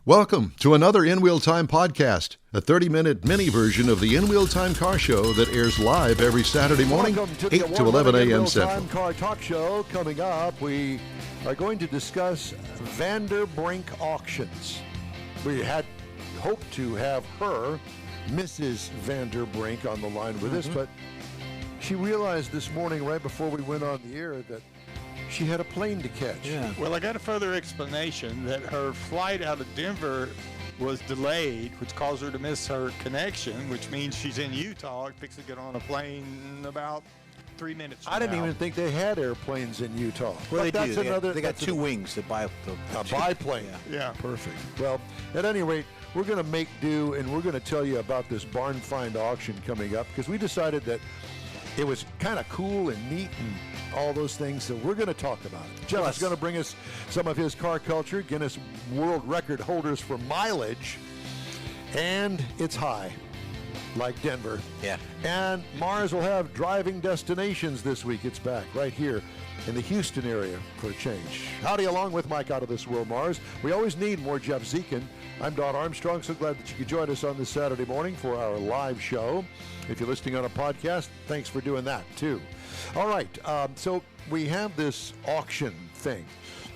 Welcome to another In Wheel Time podcast, a 30-minute mini version of the In Wheel Time car show that airs live every Saturday morning, 8 to 11 a.m. Central. Time car talk show coming up. We are going to discuss Vanderbrink Auctions. We had hoped to have her, Mrs. Vanderbrink, on the line with us, but she realized this morning right before we went on the air that she had a plane to catch. Yeah. Well, I got a further explanation that her flight out of Denver was delayed, which caused her to miss her connection, which means she's in Utah, fixing to get on a plane in about 3 minutes from I didn't now. even think they had airplanes in Utah. Well, they But do. They got two wings that buy a biplane. Yeah. Perfect. Well, at any rate, we're going to make do, and we're going to tell you about this barn find auction coming up because we decided that it was kind of cool and neat and all those things, so we're going to talk about it. Jeff is going to bring us some of his car culture, Guinness World Record holders for mileage, and it's high, like Denver. Yeah. And Mars will have driving destinations this week. It's back right here in the Houston area for a change. Howdy, along with Mike out of this world, Mars. We always need more Jeff Zekin. I'm Don Armstrong. So glad that you could join us on this Saturday morning for our live show. If you're listening on a podcast, thanks for doing that too. All right, so we have this auction thing.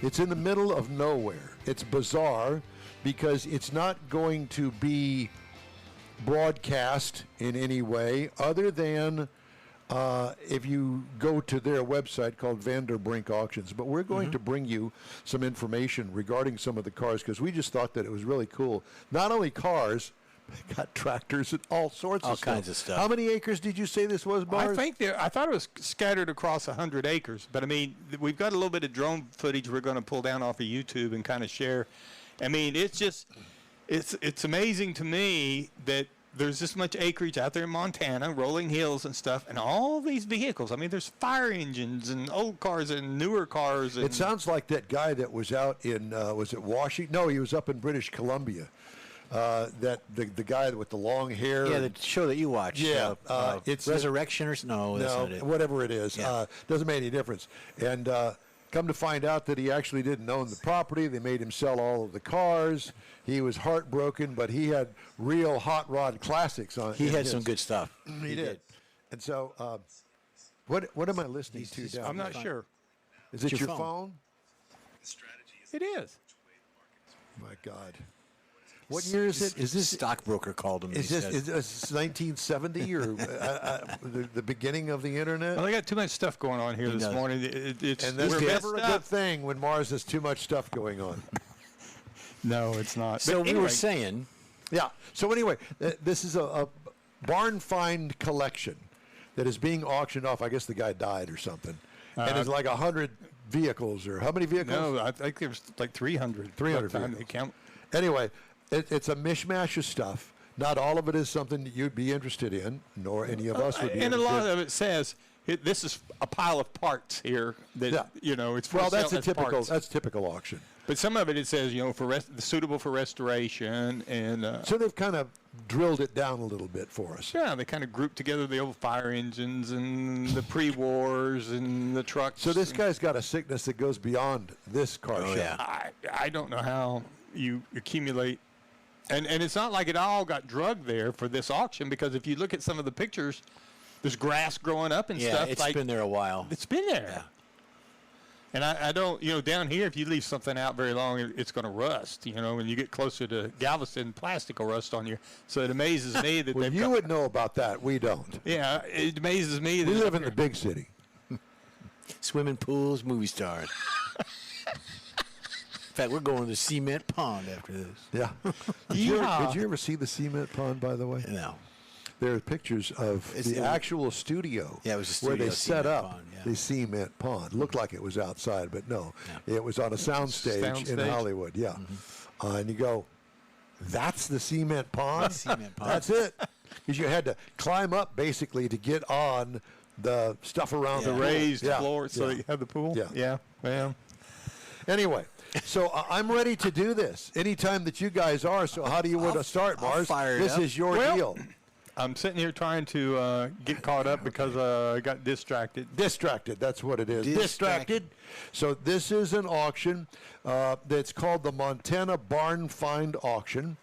It's in the middle of nowhere. It's bizarre because it's not going to be broadcast in any way other than if you go to their website called Vanderbrink Auctions. But we're going to bring you some information regarding some of the cars because we just thought that it was really cool. Not only cars, they got tractors and all sorts of stuff. All kinds of stuff. How many acres did you say this was, Mars? I thought it was scattered across 100 acres, but I mean, we've got a little bit of drone footage we're going to pull down off of YouTube and kind of share. I mean, it's amazing to me that there's this much acreage out there in Montana, rolling hills and stuff, and all these vehicles. I mean, there's fire engines and old cars and newer cars. And it sounds like that guy that was out in, was it Washington? No, he was up in British Columbia. That the guy with the long hair. Yeah, the show that you watch. Yeah, it's Resurrection or no, that's not it. Whatever it is, Yeah. doesn't make any difference. And come to find out that he actually didn't own the property. They made him sell all of the cars. He was heartbroken, but he had real hot rod classics on. He had some good stuff. He did. And so, what am I listening to down I'm not there? sure. Is it It's your your phone? It is. My God. What year is it? Is this Stockbroker called him. Is this 1970 or the beginning of the internet? Well, I got too much stuff going on here this does. morning. It's And that's we're never a messed good up. thing when Mars has too much stuff going on. No, it's not. So But we anyway, were saying, Yeah. So anyway, this is a barn find collection that is being auctioned off. I guess the guy died or something. And it's like 100 vehicles or how many vehicles? No, I think there's like 300. 300 by the time vehicles. they count. Anyway, it's a mishmash of stuff. Not all of it is something that you'd be interested in, nor any of us would be And a interested. lot of it says this is a pile of parts here that it's for Well, sale that's a as typical parts. that's typical auction. But some of it says for suitable for restoration and So they've kind of drilled it down a little bit for us. yeah, they kind of group together the old fire engines and the pre-wars and the trucks. So this guy's got a sickness that goes beyond this car show. yeah. I don't know how you accumulate. And it's not like it all got drugged there for this auction because if you look at some of the pictures, there's grass growing up and yeah, stuff. it's like, been there a while. It's been there. Yeah. And I don't, down here, if you leave something out very long, it's going to rust. When you get closer to Galveston, plastic will rust on you. So it amazes me that Well, they've you got, would know about that. We don't. yeah, it amazes me that We live in the big city. Swimming pools, movie stars. In fact, we're going to the cement pond after this. Yeah. Did you ever see the cement pond, by the way? No. There are pictures of the actual studio. Yeah, it was a where they studio set cement up pond, yeah. the cement pond. Looked like it was outside, but no. It was on a soundstage in Soundstage. Hollywood. Yeah. And you go, that's the cement pond? Cement pond. That's it. Because you had to climb up basically to get on the stuff around the the raised pool. Yeah. floor so Yeah. you have the pool. Yeah. Yeah. Well, Anyway, so I'm ready to do this anytime that you guys are. So how do you want to start, I'll Mars? fire it This up. is your Well, deal. I'm sitting here trying to get caught up because I got distracted. Distracted, that's what it is. Distracted. So this is an auction that's called the Montana Barn Find Auction.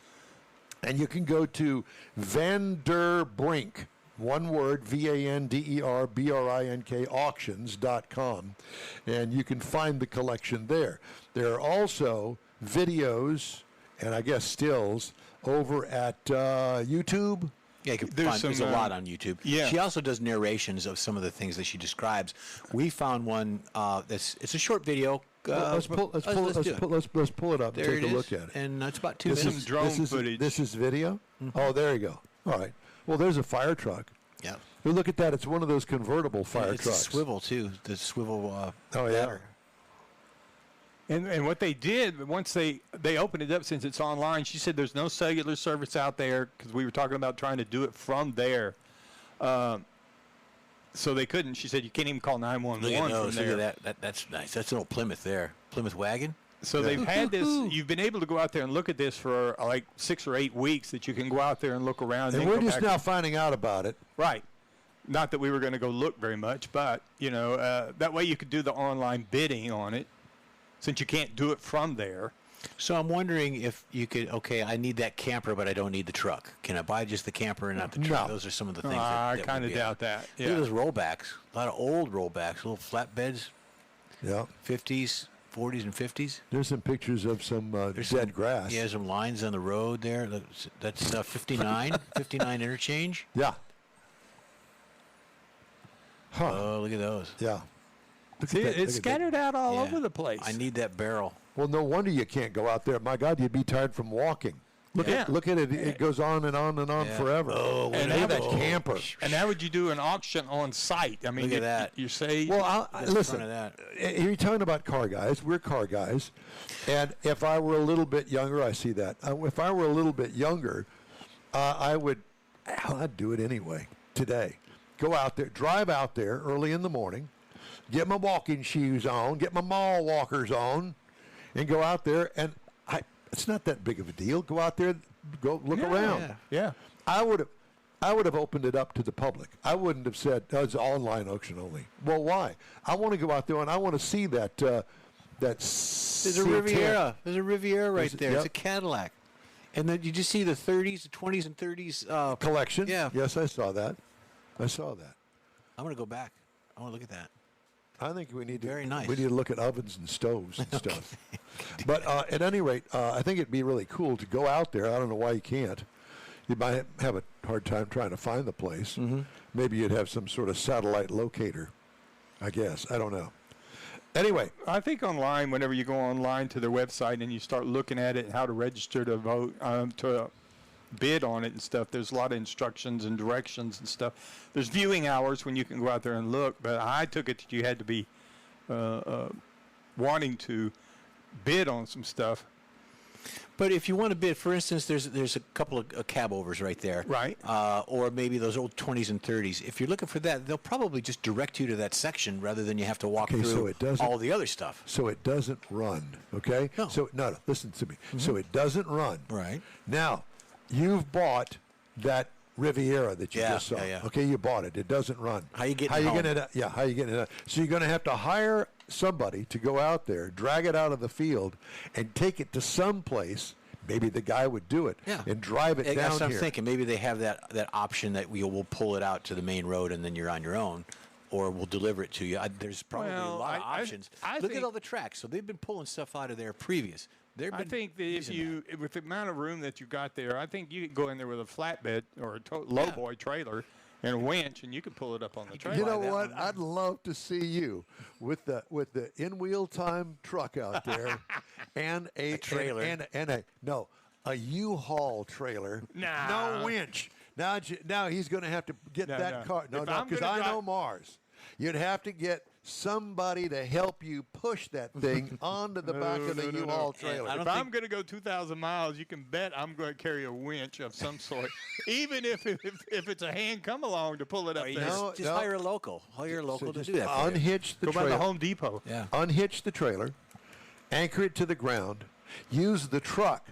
And you can go to Vanderbrink, one word, VANDERBRINK auctions.com, and you can find the collection there. There are also videos and I guess stills over at YouTube. Yeah, you can find, there's a lot on YouTube. Yeah. She also does narrations of some of the things that she describes. We found one it's a short video. Let's pull it up and take a look at it. And it's about 2 There's minutes. some drone footage. This is video? Mm-hmm. Oh, there you go. All right. Well, there's a fire truck. Yeah. Well, look at that. It's one of those convertible fire it's trucks. It's a swivel, too. The swivel oh, yeah. ladder. And what they did, once they opened it up, since it's online, she said there's no cellular service out there because we were talking about trying to do it from there. So they couldn't. She said you can't even call 911 from there. Look at that. That's nice. That's an old Plymouth there. Plymouth wagon. So they've had this. You've been able to go out there and look at this for like 6 or 8 weeks that you can go out there and look around. And we're just now finding out about it. Right. Not that we were going to go look very much, but, that way you could do the online bidding on it since you can't do it from there. So I'm wondering if you could, I need that camper, but I don't need the truck. Can I buy just the camper and not the truck? No. Those are some of the things I kind of doubt that. Yeah. Look at those rollbacks. A lot of old rollbacks, little flatbeds. Yeah. 50s, 40s, and 50s. There's some pictures of some dead grass. Yeah, some lines on the road there. That's 59, 59 interchange. Yeah. Huh. Oh, look at those. Yeah. See, it's scattered out all over the place. I need that barrel. Well, no wonder you can't go out there. My God, you'd be tired from walking. Look at it. It goes on and on and on forever. Oh, and look at that camper. And how would you do an auction on site? I mean, look at that. You say. Well, listen. Of that. You're talking about car guys. We're car guys, and if I were a little bit younger, I see that. If I were a little bit younger, I would. I'd do it anyway today. Go out there, drive out there early in the morning, get my walking shoes on, get my mall walkers on, and go out there. And it's not that big of a deal. Go out there, go look around. Yeah. I would have opened it up to the public. I wouldn't have said it's online auction only. Well, why? I want to go out there and I want to see that. There's a Riviera. There's a Riviera right there. Yep. It's a Cadillac. And then you just see the 30s, the 20s, and 30s collection. Yeah. Yes, I saw that. I'm going to go back. I want to look at that. I think we need to. Very nice. We need to look at ovens and stoves and stuff. But at any rate, I think it'd be really cool to go out there. I don't know why you can't. You might have a hard time trying to find the place. Mm-hmm. Maybe you'd have some sort of satellite locator. I guess I don't know. Anyway, I think online, whenever you go online to their website and you start looking at it and how to register to vote, to bid on it and stuff, there's a lot of instructions and directions and stuff. There's viewing hours when you can go out there and look, but I took it that you had to be wanting to bid on some stuff. But if you want to bid, for instance, there's a couple of cab overs right there. Right. Or maybe those old 20s and 30s. If you're looking for that, they'll probably just direct you to that section rather than you have to walk through all the other stuff. So it doesn't run, okay? No. So, no, listen to me. Mm-hmm. So it doesn't run. Right. Now, you've bought that Riviera that you just saw. Yeah. Okay, you bought it. It doesn't run. How you getting it? How you getting it out? So you're going to have to hire somebody to go out there, drag it out of the field, and take it to some place. Maybe the guy would do it and drive it down That's what I'm here. thinking. Maybe they have that option that we'll pull it out to the main road and then you're on your own, or we'll deliver it to you. There's probably a lot of options. Look at all the tracks. So they've been pulling stuff out of there previous. I think that with the amount of room that you got there, I think you could go in there with a flatbed or a lowboy trailer and a winch, and you could pull it up on the trailer. You know what? I'd love to see you with the in-wheel time truck out there and a trailer a U-Haul trailer. Nah. No winch. Now he's going to have to get that car. No, because I know Mars. You'd have to get somebody to help you push that thing onto the back of the U-Haul trailer. If I'm going to go 2,000 miles, you can bet I'm going to carry a winch of some sort, even if it's a hand come along to pull it up there. Just hire a local. Hire a local to do that. Unhitch the trailer. Go by the Home Depot. Yeah. Unhitch the trailer, anchor it to the ground, use the truck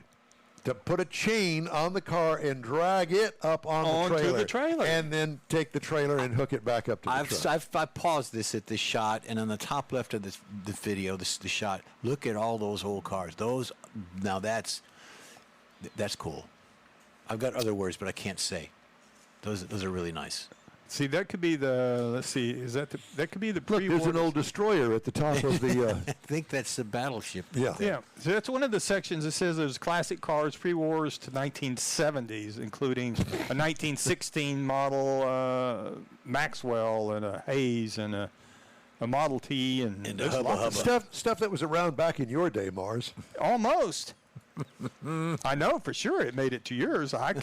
to put a chain on the car and drag it up onto the trailer, and then take the trailer and hook it back up to the truck. I've paused this at this shot, and on the top left of the video, the shot. Look at all those old cars. Now that's cool. I've got other words, but I can't say. Those are really nice. See, that could be the. Let's see. That could be the pre-war? Look, there's an old destroyer at the top of the. I think that's the battleship. Yeah. Yeah. So that's one of the sections that says there's classic cars pre-wars to 1970s, including a 1916 model Maxwell and a Hayes and a Model T and a hubba. Stuff that was around back in your day, Mars. Almost. I know for sure it made it to yours. I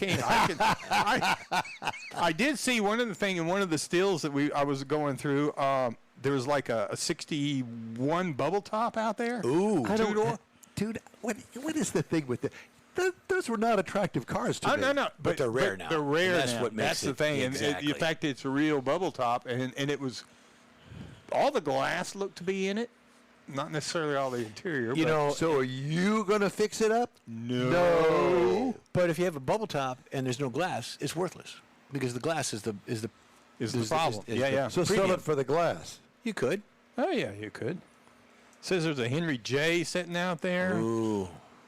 did see one of the thing in one of the stills that I was going through. There was like a 61 bubble top out there. Ooh, two-door. Dude, what is the thing with it? Those were not attractive cars to me. No. But they're rare now. They're rare that's now. What makes that's the thing. Exactly. And the fact that it's a real bubble top, and it was all the glass looked to be in it. Not necessarily all the interior. So are you going to fix it up? No. But if you have a bubble top and there's no glass, it's worthless because the glass is the problem. Yeah. So sell it for the glass. You could. Oh yeah, you could. Says there's a Henry J sitting out there. Ooh.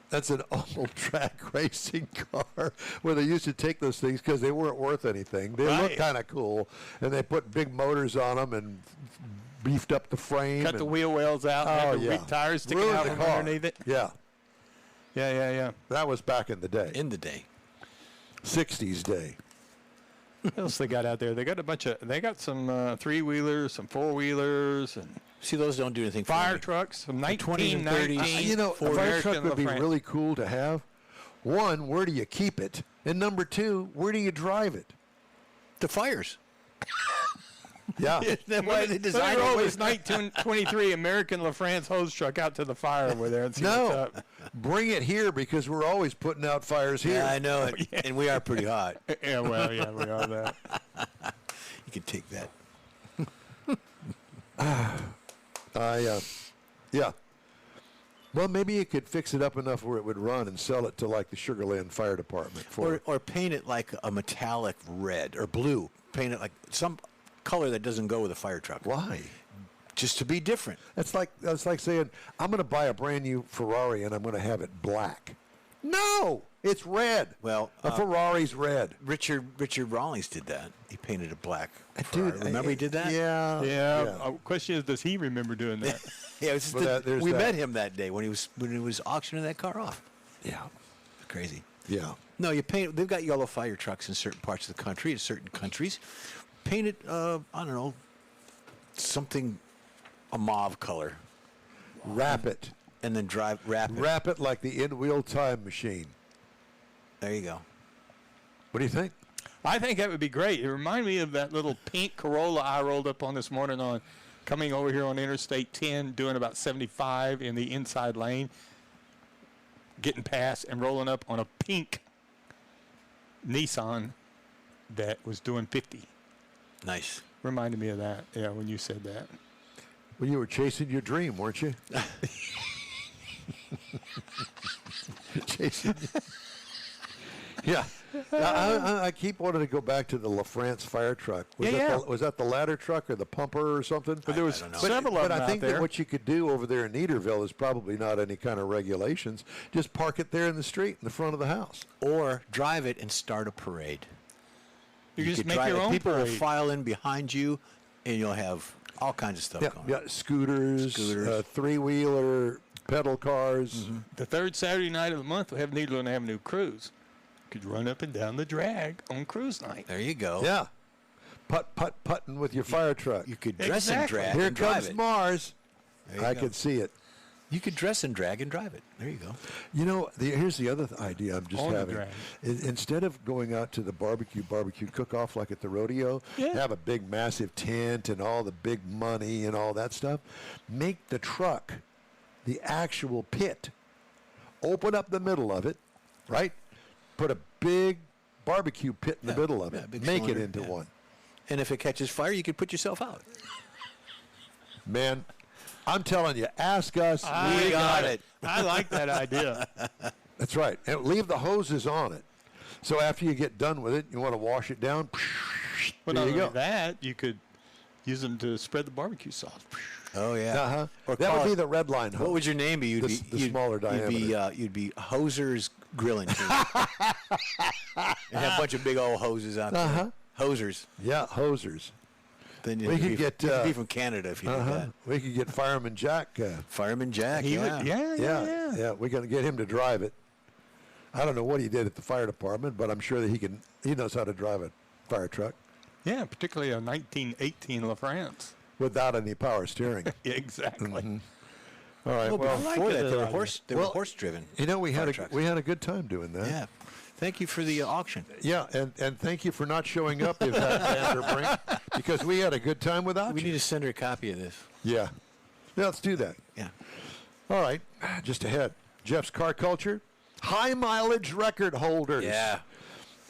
That's an old track racing car where they used to take those things because they weren't worth anything. They looked kind of cool, and they put big motors on them and beefed up the frame. Cut the wheel wells out. And had the tires sticking out from underneath it. Yeah. Yeah. That was back in the day. 60s day. What else they got out there? They got some three-wheelers, some four-wheelers, and see, those don't do anything. Fire trucks from 1919. 20s. A fire truck would be really cool to have. One, where do you keep it? And number two, where do you drive it? The fires. Yeah. That's why they designed roll this 1923 American LaFrance hose truck out to the fire over there and see what's up. Bring it here because we're always putting out fires here. Yeah, I know it. Yeah. And we are pretty hot. Yeah, we are that. You can take that. Yeah. Well, maybe you could fix it up enough where it would run and sell it to like the Sugar Land Fire Department. Or paint it like a metallic red or blue. Paint it like some color that doesn't go with a fire truck. Why? Just to be different. That's like saying I'm going to buy a brand new Ferrari and I'm going to have it black. No, it's red. Well, a Ferrari's red. Richard Rawlings did that. He painted it black. Dude, remember he did that? Yeah. Question is, does he remember doing that? Yeah, we met him that day when he was auctioning that car off. Yeah, crazy. Yeah. No, you paint. They've got yellow fire trucks in certain parts of the country, in certain countries. Paint it, I don't know, something, a mauve color. Wrap it. And then wrap it. Wrap it like the in-wheel time machine. There you go. What do you think? I think that would be great. It reminded me of that little pink Corolla I rolled up on this morning on coming over here on Interstate 10, doing about 75 in the inside lane, getting past and rolling up on a pink Nissan that was doing 50. Nice. Reminded me of that, when you said that. Well, you were chasing your dream, weren't you? Chasing. Yeah. I keep wanting to go back to the LaFrance fire truck. Was that the ladder truck or the pumper or something? But there was several of them But I think that what you could do over there in Neaterville is probably not any kind of regulations. Just park it there in the street in the front of the house. Or drive it and start a parade. You just make your own People parade. will file in behind you, and you'll have all kinds of stuff going. Yeah, scooters. Three-wheeler, pedal cars. Mm-hmm. The third Saturday night of the month, we have Needland Avenue Cruise. Could run up and down the drag on cruise night. There you go. Yeah. Putting with your fire truck. You could dress and drag Here and drive comes it. Mars. I can see it. You could dress and drag and drive it. There you go. You know, here's the other idea I'm just having. Instead of going out to the barbecue cook-off like at the rodeo, have a big, massive tent and all the big money and all that stuff, make the truck the actual pit. Open up the middle of it, right? Put a big barbecue pit in the middle of it. Make it into one. And if it catches fire, you could put yourself out. Man, I'm telling you, ask us. We got it. I like that idea. That's right. And leave the hoses on it. So after you get done with it, you want to wash it down. Well, there not you go. only that, you could use them to spread the barbecue sauce. Oh yeah. Uh-huh. Or That would call be it- the red line hose. What would your name be? You'd The smaller diameter. You'd be Hoser's Grilling Team. And have a bunch of big old hoses out there. Hosers. Yeah, hosers. Then We could get, you could be from Canada if you did that. We could get Fireman Jack. Fireman Jack. He Yeah. would, yeah. We're going to get him to drive it. I don't know what he did at the fire department, but I'm sure that he knows how to drive a fire truck Yeah, particularly a 1918 LaFrance. without any power steering. Exactly. All right. Well, Well, before that, they were Well, horse driven. you know, we had trucks. a good time doing that. Yeah. Thank you for the auction. Yeah, and thank you for not showing up, Vanderbrink, because we had a good time without We you. need to send her a copy of this. Yeah, let's do that. Yeah. All right, just ahead. Jeff's car culture, high mileage record holders. Yeah.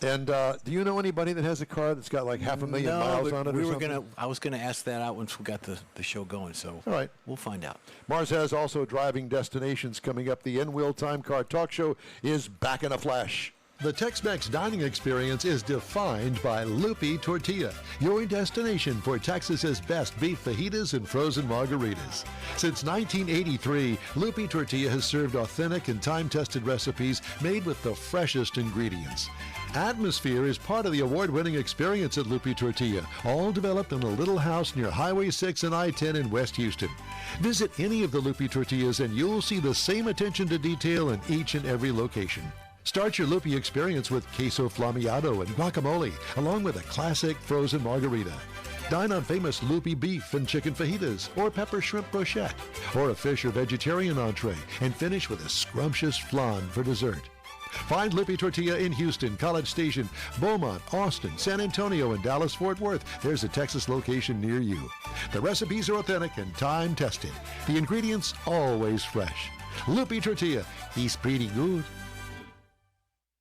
And do you know anybody that has a car that's got like 500,000 miles but on it? we or were something? I was gonna ask that out once we got the show going. So All right. we'll find out. Mars has also driving destinations coming up. The In-Wheel Time Car Talk Show is back in a flash. The Tex-Mex dining experience is defined by Lupi Tortilla, your destination for Texas's best beef fajitas and frozen margaritas. Since 1983, Lupi Tortilla has served authentic and time-tested recipes made with the freshest ingredients. Atmosphere is part of the award-winning experience at Lupi Tortilla, all developed in a little house near Highway 6 and I-10 in West Houston. Visit any of the Lupi Tortillas and you'll see the same attention to detail in each and every location. Start your Lupi experience with queso flameado and guacamole, along with a classic frozen margarita. Dine on famous Lupi beef and chicken fajitas, or pepper shrimp brochette, or a fish or vegetarian entree, and finish with a scrumptious flan for dessert. Find Lupi Tortilla in Houston, College Station, Beaumont, Austin, San Antonio, and Dallas-Fort Worth. There's a Texas location near you. The recipes are authentic and time-tested. The ingredients always fresh. Lupi Tortilla, he's pretty good.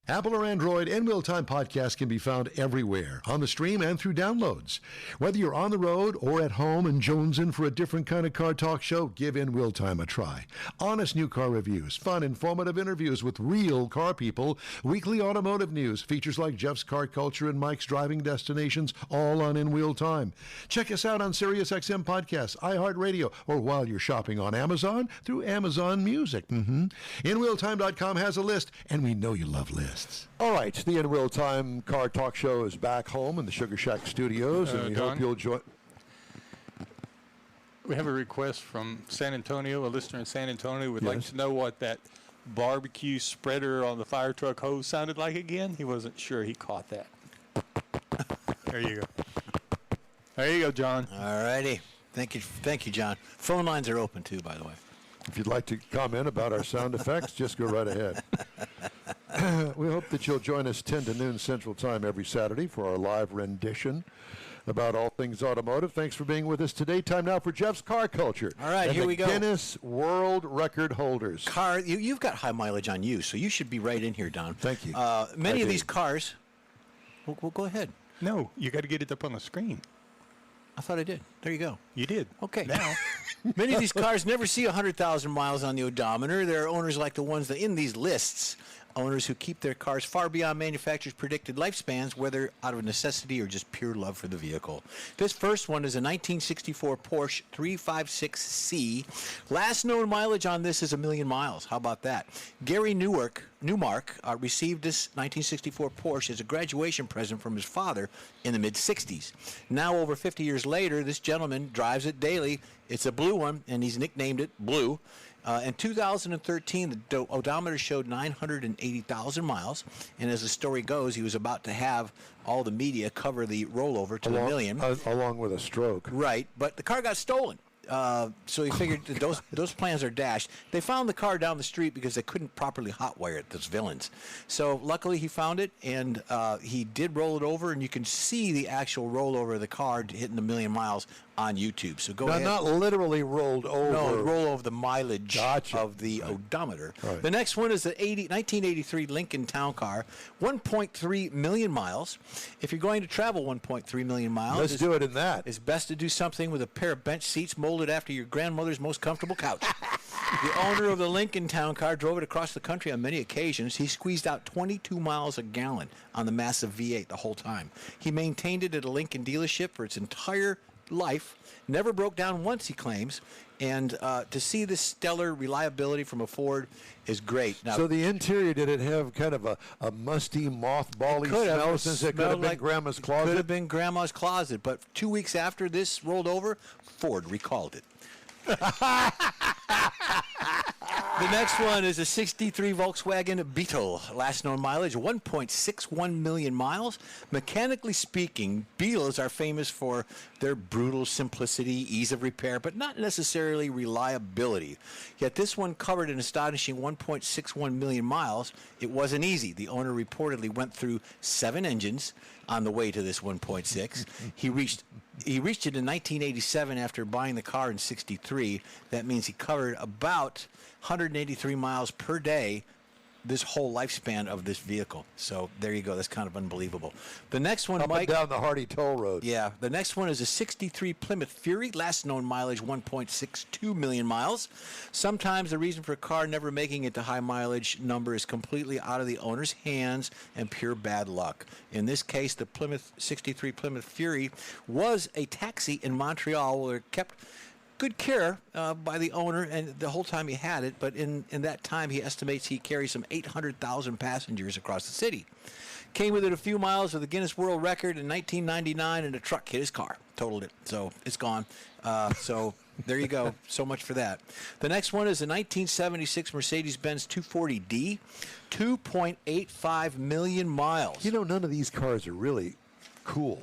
Apple or Android, In-Wheel Time podcast can be found everywhere, on the stream and through downloads. Whether you're on the road or at home and jonesing for a different kind of car talk show, give In-Wheel Time a try. Honest new car reviews, fun, informative interviews with real car people, weekly automotive news, features like Jeff's Car Culture and Mike's Driving Destinations, all on In-Wheel Time. Check us out on SiriusXM Podcasts, iHeartRadio, or while you're shopping on Amazon, through Amazon Music. InWheelTime.com has a list, and we know you love lists. All right, the In-Wheel Time Car Talk Show is back home in the Sugar Shack Studios, and we Don? hope you'll join. We have a request from San Antonio. A listener in San Antonio would like Yes. to know what that barbecue spreader on the fire truck hose sounded like again. He wasn't sure he caught that. There you go. There you go, John. All righty. Thank you, John. Phone lines are open too, by the way. If you'd like to comment about our sound effects, just go right ahead. We hope that you'll join us 10 to noon Central Time every Saturday for our live rendition about all things automotive. Thanks for being with us today. Time now for Jeff's Car Culture. All right, and here the we go. Guinness World Record holders. You've got high mileage on you, so you should be right in here, Don. Thank you. Many I of do. these cars. Well, go ahead. No, you got to get it up on the screen. I thought I did. There you go. You did. Okay. Now, Many of these cars never see 100,000 miles on the odometer. There are owners like the ones that in these lists, owners who keep their cars far beyond manufacturer's predicted lifespans, whether out of necessity or just pure love for the vehicle. This first one is a 1964 Porsche 356C. Last known mileage on this is 1 million miles. How about that? Gary Newmark received this 1964 Porsche as a graduation present from his father in the mid-'60s. Now, over 50 years later, this gentleman drives it daily. It's a blue one, and he's nicknamed it Blue. In 2013, the odometer showed 980,000 miles, and as the story goes, he was about to have all the media cover the rollover to a million. Along with a stroke. Right, but the car got stolen. So he figured that those plans are dashed. They found the car down the street because they couldn't properly hotwire it, those villains. So luckily he found it, and he did roll it over, and you can see the actual rollover of the car hitting 1 million miles on YouTube. So go ahead. Not literally rolled over. No, roll over the mileage Gotcha. of the odometer. Right. The next one is the 1983 Lincoln Town Car, 1.3 million miles. If you're going to travel 1.3 million miles, Let's do it in that. it's best to do something with a pair of bench seats molded after your grandmother's most comfortable couch. The owner of the Lincoln Town car drove it across the country on many occasions. He squeezed out 22 miles a gallon on the massive V8 the whole time. He maintained it at a Lincoln dealership for its entire life. Never broke down once, he claims. And to see this stellar reliability from a Ford is great. Now, So the interior, did it have kind of a musty, mothbally smell since it could have been like Grandma's Could closet? have been Grandma's closet. But 2 weeks after this rolled over, Ford recalled it. The next one is a 63 Volkswagen Beetle. Last known mileage, 1.61 million miles. Mechanically speaking, Beetles are famous for their brutal simplicity, ease of repair, but not necessarily reliability. Yet this one covered an astonishing 1.61 million miles. It wasn't easy. The owner reportedly went through 7 engines on the way to this 1.6. He reached it in 1987 after buying the car in 63. That means he covered about 183 miles per day this whole lifespan of this vehicle. So there you go. That's kind of unbelievable. The next one, Up Mike. and down the Hardy Toll Road. Yeah, the next one is a 63 Plymouth Fury, last known mileage 1.62 million miles. Sometimes the reason for a car never making it to high mileage number is completely out of the owner's hands and pure bad luck. In this case, the 63 Plymouth Fury was a taxi in Montreal where it kept good care by the owner and the whole time he had it, but in that time he estimates he carried some 800,000 passengers across the city. Came with it a few miles of the Guinness World Record in 1999, and a truck hit his car, totaled it, so it's gone. So there you go. So much for that. The next one is a 1976 Mercedes-Benz 240D, 2.85 million miles. You know, none of these cars are really cool.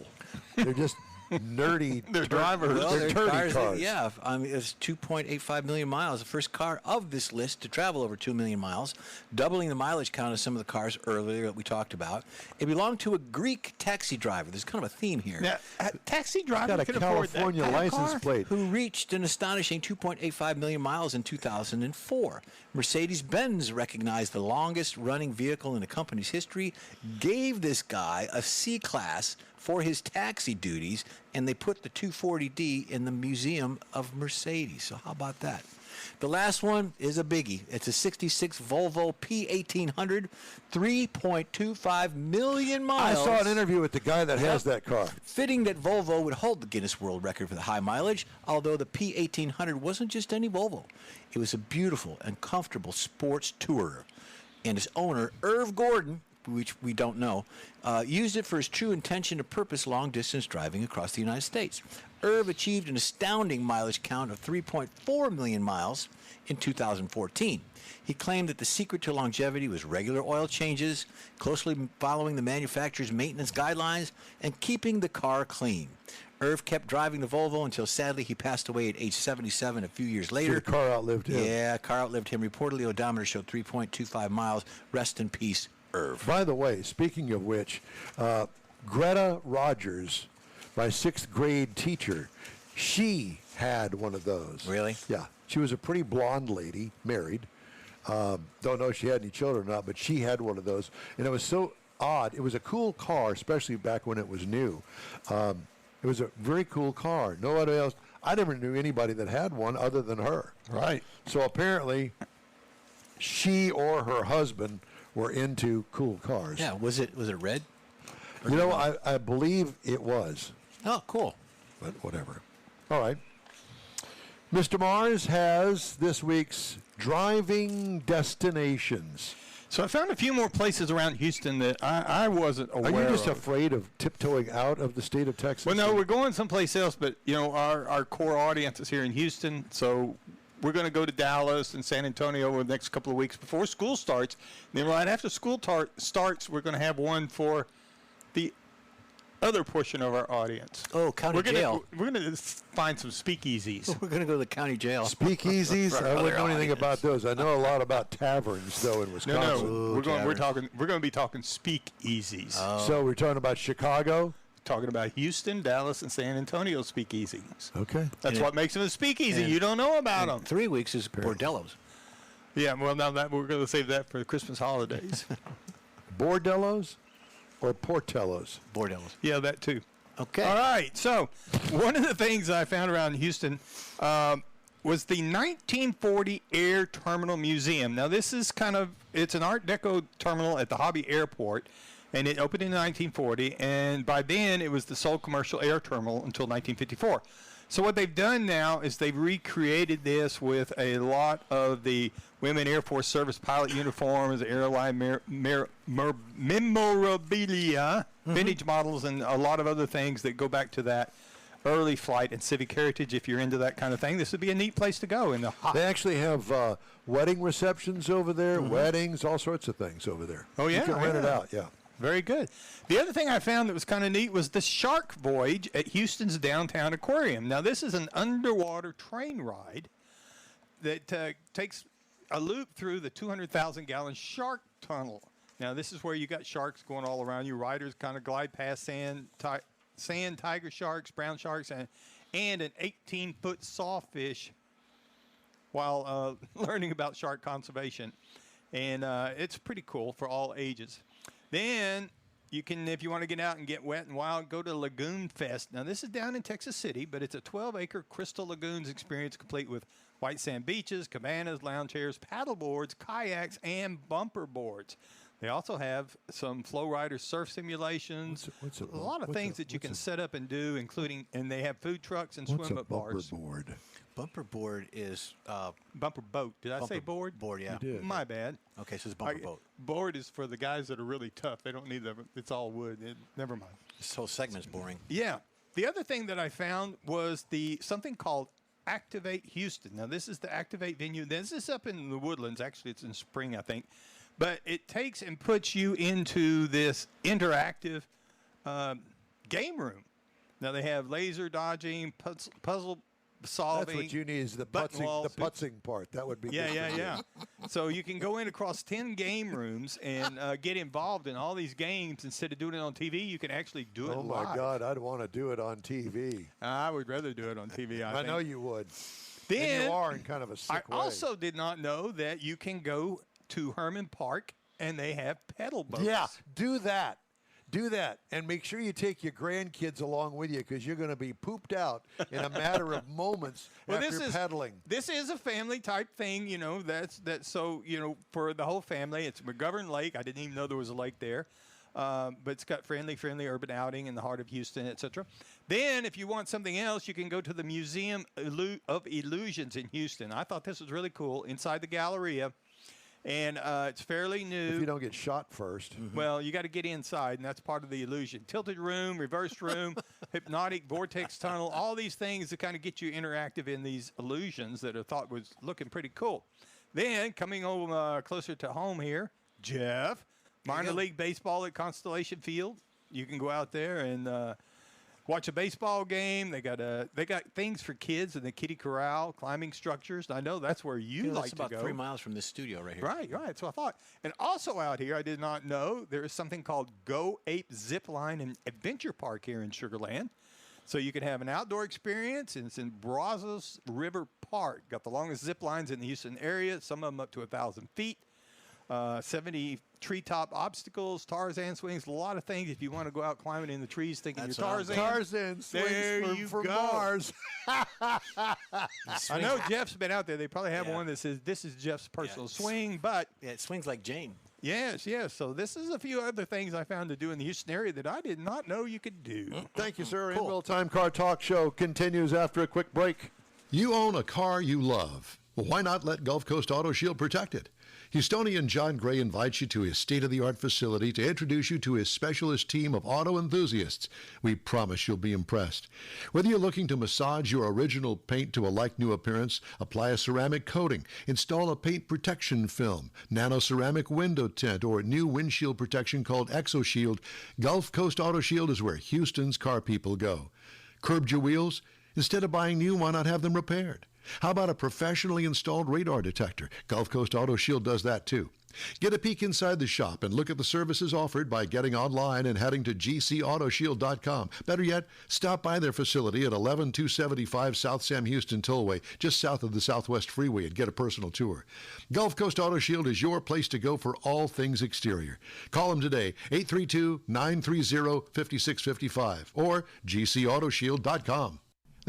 They're just nerdy. They're drivers. Well, They're they're turdy cars. Yeah, it's 2.85 million miles. The first car of this list to travel over 2 million miles, doubling the mileage count of some of the cars earlier that we talked about. It belonged to a Greek taxi driver. There's kind of a theme here. Now, taxi driver Got a can afford that California kind of license car? plate. Who reached an astonishing 2.85 million miles in 2004. Mercedes-Benz recognized the longest-running vehicle in the company's history, gave this guy a C-Class for his taxi duties, and they put the 240D in the Museum of Mercedes. So how about that? The last one is a biggie. It's a 66 Volvo P1800, 3.25 million I miles. saw an interview with the guy that has that car. Fitting that Volvo would hold the Guinness World Record for the high mileage, although the P1800 wasn't just any Volvo. It was a beautiful and comfortable sports tourer. And its owner, Irv Gordon, which we don't know, used it for his true intention and purpose, long-distance driving across the United States. Irv achieved an astounding mileage count of 3.4 million miles in 2014. He claimed that the secret to longevity was regular oil changes, closely following the manufacturer's maintenance guidelines, and keeping the car clean. Irv kept driving the Volvo until sadly he passed away at age 77 a few years later. So the car outlived him. Yeah, car outlived him. Reportedly, odometer showed 3.25 miles. Rest in peace, Irv. By the way, speaking of which, Greta Rogers, my 6th grade teacher, she had one of those. Really? Yeah. She was a pretty blonde lady, married. Don't know if she had any children or not, but she had one of those. And it was so odd. It was a cool car, especially back when it was new. It was a very cool car. Nobody else. I never knew anybody that had one other than her. Right. So apparently, she or her husband were into cool cars. Yeah, was it red? You know, I believe it was, Oh, cool. but whatever. All right. Mr. Mars has this week's driving destinations. So I found a few more places around Houston that I wasn't aware Are you just of. afraid of tiptoeing out of the state of Texas? Well, no, we're going someplace else, but, you know, our core audience is here in Houston, so we're going to go to Dallas and San Antonio over the next couple of weeks before school starts. And then right after school starts, we're going to have one for the other portion of our audience. Oh, county jail. We're going to find some speakeasies. We're going to go to the county jail. Speakeasies? For I wouldn't know other anything audience. about those. I know a lot about taverns, though, in Wisconsin. No, we're going to be talking speakeasies. So we're talking about Chicago? Talking about Houston, Dallas, and San Antonio speakeasies. Okay. That's what makes them a speakeasy. You don't know about them. 3 weeks is bordellos. Yeah, well, now that we're going to save that for the Christmas holidays. Bordellos or Portellos? Bordellos. Yeah, that too. Okay. All right. So, one of the things I found around Houston, was the 1940 Air Terminal Museum. Now, this is it's an Art Deco terminal at the Hobby Airport, and it opened in 1940, and by then it was the sole commercial air terminal until 1954. So what they've done now is they've recreated this with a lot of the women Air Force Service pilot uniforms, airline memorabilia, vintage models, and a lot of other things that go back to that early flight and civic heritage. If you're into that kind of thing, this would be a neat place to go. They actually have wedding receptions over there, weddings, all sorts of things over there. Oh, yeah? You can rent it out, yeah. Very good. The other thing I found that was kind of neat was the Shark Voyage at Houston's Downtown Aquarium. Now, this is an underwater train ride that takes a loop through the 200,000-gallon shark tunnel. Now, this is where you got sharks going all around you. Riders kind of glide past sand, tiger sharks, brown sharks, and an 18-foot sawfish while learning about shark conservation. And it's pretty cool for all ages. Then you can, if you want to get out and get wet and wild, go to Lagoon Fest. Now, this is down in Texas City, but it's a 12-acre Crystal Lagoons experience complete with white sand beaches, cabanas, lounge chairs, paddle boards, kayaks, and bumper boards. They also have some flow rider surf simulations, a lot of things that you can set up and do, including, and they have food trucks and swim up bars. Bumper board? Bumper board is bumper boat. Did I say board? Board, yeah. You did. My bad. Okay, so it's bumper boat. Board is for the guys that are really tough. They don't need them. It's all wood. Never mind. This whole segment's boring. Yeah. The other thing that I found was something called Activate Houston. Now, this is the Activate venue. This is up in the Woodlands. Actually, it's in spring, I think. But it takes and puts you into this interactive game room. Now, they have laser dodging, puzzle solving. That's what you need is the putzing part. That would be good. Yeah. So you can go in across 10 game rooms and get involved in all these games. Instead of doing it on TV, you can actually do it live. Oh, my God. I'd want to do it on TV. I would rather do it on TV, I think. know you would. Then, and you are in kind of a sick way. I also did not know that you can go to Herman Park and they have pedal boats. Yeah, do that. Do that, and make sure you take your grandkids along with you because you're going to be pooped out in a matter of moments after pedaling. This is a family type thing, you know. That's so for the whole family. It's McGovern Lake. I didn't even know there was a lake there, but it's got friendly urban outing in the heart of Houston, etc. Then, if you want something else, you can go to the Museum of Illusions in Houston. I thought this was really cool inside the Galleria. And it's fairly new. If you don't get shot first. Well, you got to get inside, and that's part of the illusion. Tilted room, reversed room, hypnotic vortex tunnel, all these things that kind of get you interactive in these illusions that I thought was looking pretty cool. Then, coming home closer to home here, Jeff, minor league baseball at Constellation Field. You can go out there and watch a baseball game. They got things for kids in the kiddie corral, climbing structures. I know that's where you like to go. That's about 3 miles from this studio right here. Right. So I thought. And also out here, I did not know, there is something called Go Ape Zip Line and Adventure Park here in Sugar Land. So you can have an outdoor experience, and it's in Brazos River Park. Got the longest zip lines in the Houston area, some of them up to 1,000 feet. 70 treetop obstacles, Tarzan swings, a lot of things. If you want to go out climbing in the trees thinking you're Tarzan. Tarzan swings for Mars. I know Jeff's been out there. They probably have one that says, this is Jeff's personal swing, but... Yeah, it swings like Jane. Yes. So this is a few other things I found to do in the Houston area that I did not know you could do. Thank you, sir. Cool. In-Will Time Car Talk Show continues after a quick break. You own a car you love. Well, why not let Gulf Coast Auto Shield protect it? Houstonian John Gray invites you to his state-of-the-art facility to introduce you to his specialist team of auto enthusiasts. We promise you'll be impressed. Whether you're looking to massage your original paint to a like-new appearance, apply a ceramic coating, install a paint protection film, nano-ceramic window tint, or new windshield protection called ExoShield, Gulf Coast Auto Shield is where Houston's car people go. Curbed your wheels? Instead of buying new, why not have them repaired? How about a professionally installed radar detector? Gulf Coast Auto Shield does that too. Get a peek inside the shop and look at the services offered by getting online and heading to gcautoshield.com. Better yet, stop by their facility at 11275 South Sam Houston Tollway, just south of the Southwest Freeway, and get a personal tour. Gulf Coast Auto Shield is your place to go for all things exterior. Call them today, 832-930-5655 or gcautoshield.com.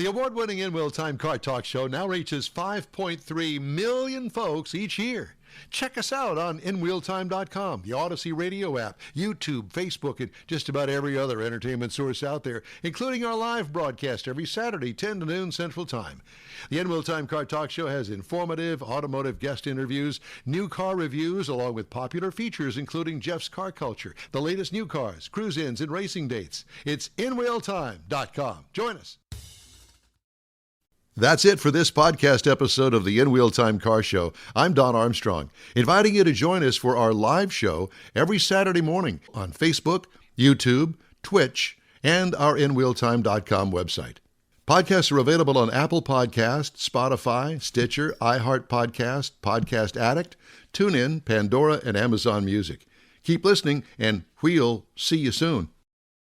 The award-winning In Wheel Time Car Talk Show now reaches 5.3 million folks each year. Check us out on InWheelTime.com, the Odyssey Radio app, YouTube, Facebook, and just about every other entertainment source out there, including our live broadcast every Saturday, 10 to noon Central Time. The In Wheel Time Car Talk Show has informative automotive guest interviews, new car reviews, along with popular features including Jeff's Car Culture, the latest new cars, cruise-ins, and racing dates. It's InWheelTime.com. Join us. That's it for this podcast episode of the In Wheel Time Car Show. I'm Don Armstrong, inviting you to join us for our live show every Saturday morning on Facebook, YouTube, Twitch, and our InWheelTime.com website. Podcasts are available on Apple Podcasts, Spotify, Stitcher, iHeart Podcast, Podcast Addict, TuneIn, Pandora, and Amazon Music. Keep listening, and we'll see you soon.